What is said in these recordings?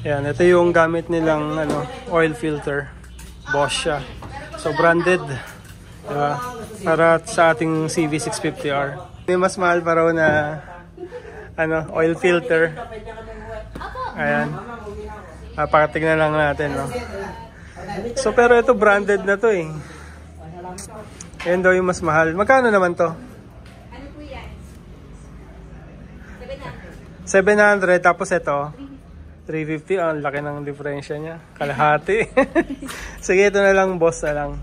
Yan, ito yung gamit nilang oil filter. Bosch siya. So branded. Diba? Para sa ating CV650R. May mas mahal pa raw na oil filter. Ayan. Papatingnan lang natin, no? So pero ito branded na to eh. Ayan daw yung mas mahal. Magkano naman to? 700 tapos ito 350. Ang laki ng diferensya niya. Kalahati. Sige, ito na lang, boss na lang.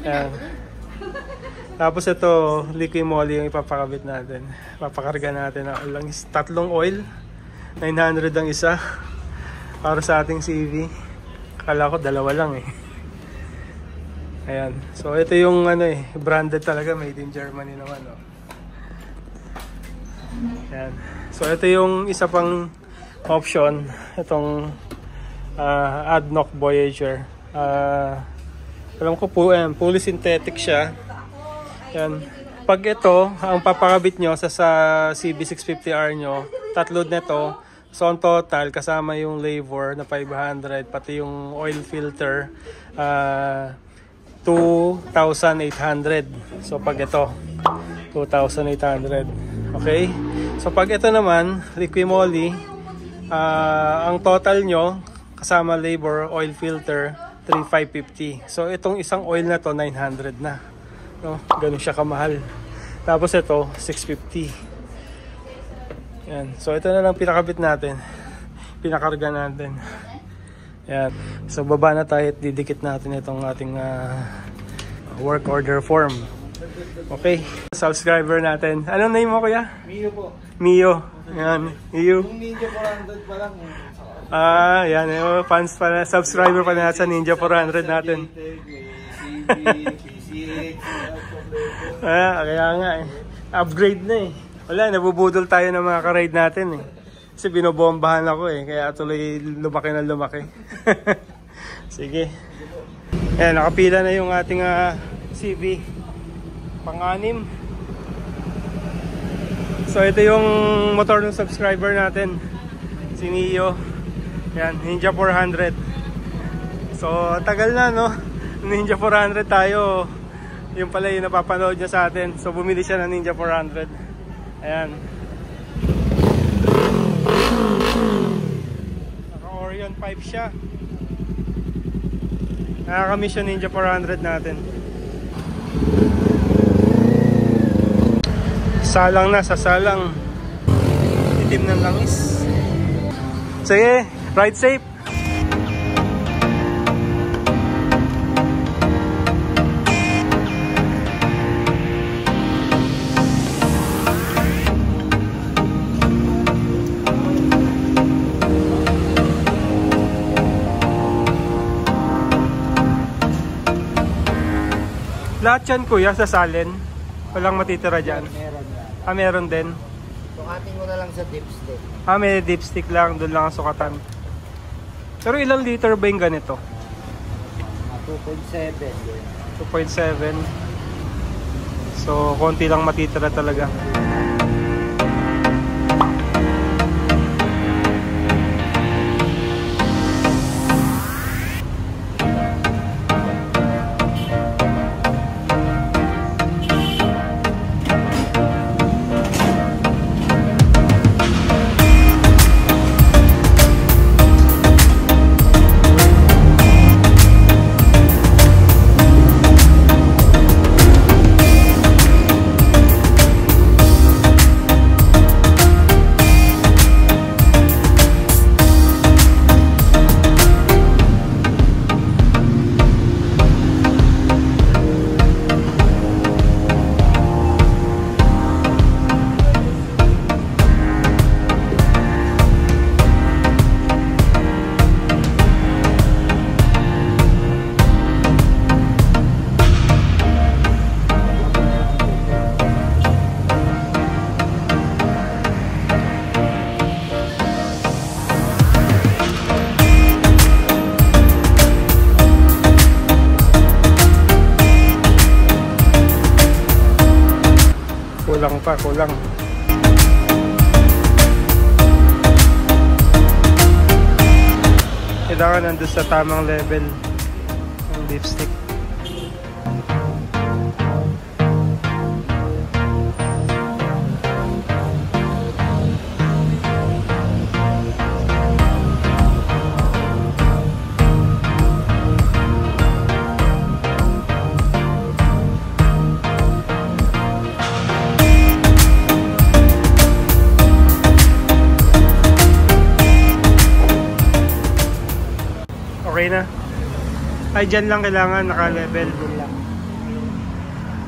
Ayan. Tapos ito, liquid moly yung ipapakabit natin. Papakarga natin ng tatlong oil. 900 ang isa. Para sa ating CV. Kala ko dalawa lang eh. Ayan. So ito yung branded talaga, made in Germany naman. Ayan. So ito yung isa pang option. Itong ADNOC Voyager. Alam ko po, fully synthetic siya. Yan. Pag ito, ang papakabit nyo sa CB650R nyo, tatlo nito. So on total, kasama yung labor na 500, pati yung oil filter, 2,800. So pag ito, 2,800. Okay? So pag ito naman, liquid moly, ang total nyo, kasama labor, oil filter, 3,550. So itong isang oil na to 900 na. No, ganun siya kamahal. Tapos ito 650. Yan. So ito na lang pinakabit natin. Pinakarga natin. Yan. So baba na tayo at didikit natin itong ating work order form. Okay. Subscriber natin. Anong name mo, kuya? Mio po. Mio. Yan. Mio. Yung Ninja 400 pa lang. Yan. Fans pa na. Subscriber pa na sa Ninja 400 natin. Kaya nga eh. Upgrade na eh. Wala, nabubudol tayo ng mga ka-ride natin eh. Kasi binobombahan ako eh. Kaya tuloy lumaki na lumaki. Sige. Ayan, nakapila na yung ating CV. Pang-anim. So ito yung motor ng subscriber natin. Si Neo. Yan, Ninja 400. So tagal na, no? Ninja 400 tayo. Yung pala yung napapanood niya sa atin. So bumili siya ng Ninja 400. Ayan. Naka Orion 5 siya. Nakakamiss yung Ninja 400 natin. Salang na, sasalang. Itim ng langis. Sige, ride safe. Lahat yan, kuya, sasalin. Walang matitira dyan. Meron yan. Meron din. Sukatin mo na lang sa dipstick. May dipstick lang. Doon lang ang sukatan. Pero ilang liter ba yung ganito? 2.7. 2.7. So, konti lang matitira talaga. Kulang. kailangan nandun sa tamang level ng dipstick. Okay na. Ay, dyan lang kailangan naka-level.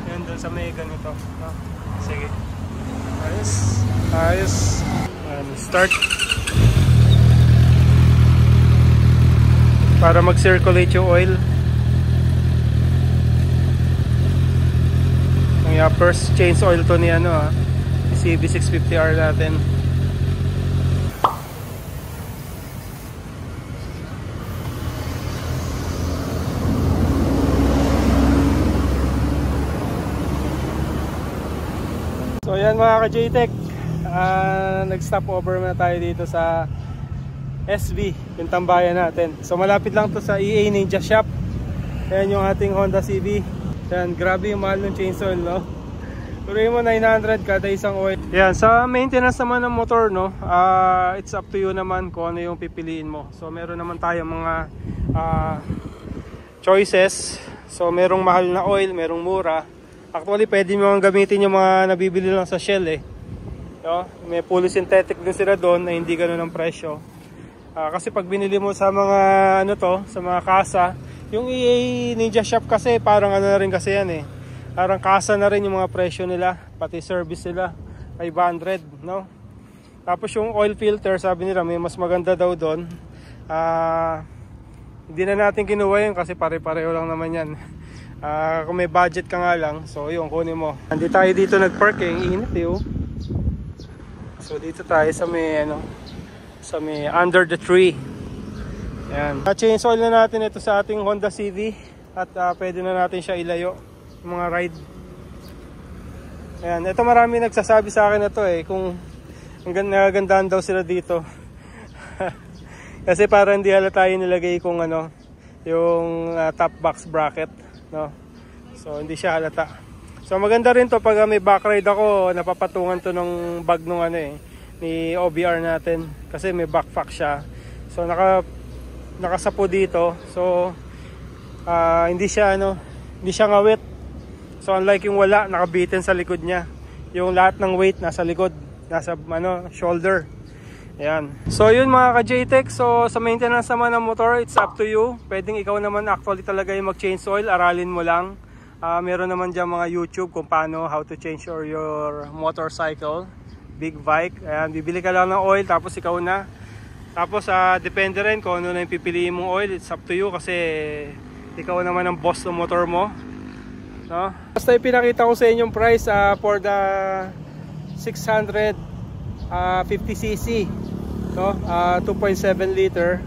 Yan, doon sa may ganito. No? Sige. Ayos. Ayos. Start. Para mag-circulate yung oil. Ang first change oil to ni ano ha. CB650R natin. So yan mga ka-JTech, nag-stop over na tayo dito sa SB, yung tambayan natin. So malapit lang to sa EA Ninja Shop. Yan yung ating Honda CB. Yan, grabe yung mahal ng chains oil, no? Tuloy mo 900 kada isang oil. Yan, sa maintenance naman ng motor, no? It's up to you naman kung ano yung pipiliin mo. So meron naman tayo mga choices. So merong mahal na oil, merong mura. Actually, pwede mo gamitin yung mga nabibili lang sa Shell eh. No? May fully synthetic din sila doon na hindi ganoon ang presyo. Kasi pag binili mo sa mga ano to, sa mga kasa, yung EA Ninja Shop kasi parang ano na rin kasi yan eh. Parang kasa na rin yung mga presyo nila, pati service nila, 500, no? Tapos yung oil filter, sabi nila may mas maganda daw doon. Hindi na natin kinuha yun kasi pare-pareho lang naman yan. Kung may budget ka nga lang, so yun, kunin mo. Hindi tayo dito nag-park eh, init eh oh. So dito tayo sa may ano, sa may under the tree. Yan. Change oil na natin ito sa ating Honda CB at pwede na natin siya ilayo, mga ride. Ayan, ito marami nagsasabi sa akin na to eh, kung nagagandaan daw sila dito. Kasi para hindi halata tayo nilagay kung ano, yung top box bracket. No? So hindi siya halata. So maganda rin to pag may back ride ako, napapatungan to ng bag nung ano eh, ni OBR natin kasi may backpack siya. So nakasapo dito. So hindi siya ano, hindi siya ngawit. So unlike yung wala, nakabitin sa likod niya. Yung lahat ng weight nasa likod, nasa ano, shoulder. Ayan. So yun mga ka-JTech, so sa maintenance naman ng motor, it's up to you. Pwedeng ikaw naman actually talaga yung mag-change oil, aralin mo lang. Meron naman dyan mga YouTube kung paano, how to change your motorcycle, big bike. Ayan, bibili ka lang ng oil tapos ikaw na. Tapos depende rin kung ano na yung pipiliin mong oil, it's up to you kasi ikaw naman ang boss ng motor mo. No? Basta ipinakita ko sa inyong price for the 650cc, no? 2.7 liter.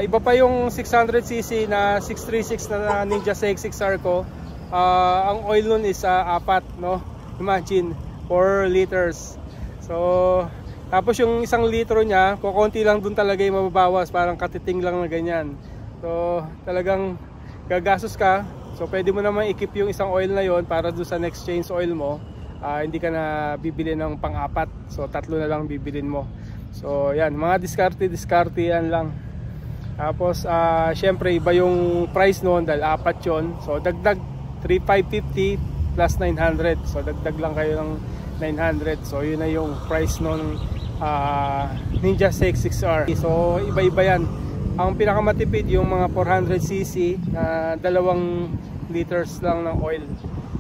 Iba pa yung 600cc na 636 na Ninja CX-6R ko. Ang oil nun is 4, no? Imagine, 4 liters. So, tapos yung 1 litro niya, kukunti lang dun talaga yung mababawas, parang katiting lang na ganyan. So, talagang gagastos ka. So, pwede mo naman i-keep yung isang oil na yon para dun sa next change oil mo. Hindi ka na bibili ng pang-4, so 3 na lang bibilin mo. So yan, mga diskarte yan lang. Tapos syempre iba yung price noon dahil 4 yon. So dagdag 3,550 plus 900. So dagdag lang kayo ng 900. So yun na yung price noon Ninja CX-6R. So iba-iba yan. Ang pinakamatipid yung mga 400cc na 2 liters lang ng oil.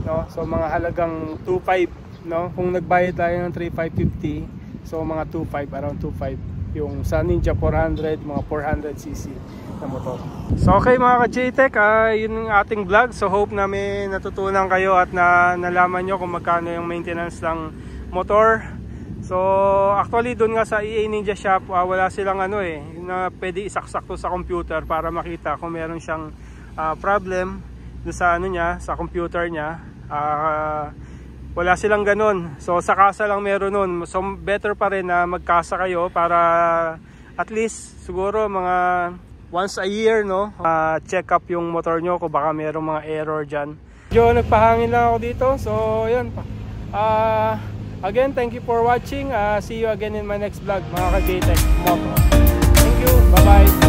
No? So mga halagang 2,500, no? Kung nagbayad tayo ng 3,550, so mga 2,500, around 2,500 yung sa Ninja 400, mga 400cc na motor. So okay mga ka-JTech, yun yung ating vlog. So hope na may natutunan kayo at nalaman nyo kung magkano yung maintenance ng motor. So actually doon nga sa EA Ninja Shop, wala silang ano eh, na pwede isaksak to sa computer para makita kung meron siyang problem doon sa ano niya, sa computer niya. Wala silang ganun. So sa kasa lang meron nun. So better pa rin na magkasa kayo para at least siguro mga once a year, no, check up yung motor nyo kung baka mayroong mga error dyan. Medyo nagpahangin lang ako dito, so yun. Again, thank you for watching. See you again in my next vlog, mga ka-JTech Moto. Thank you, bye bye.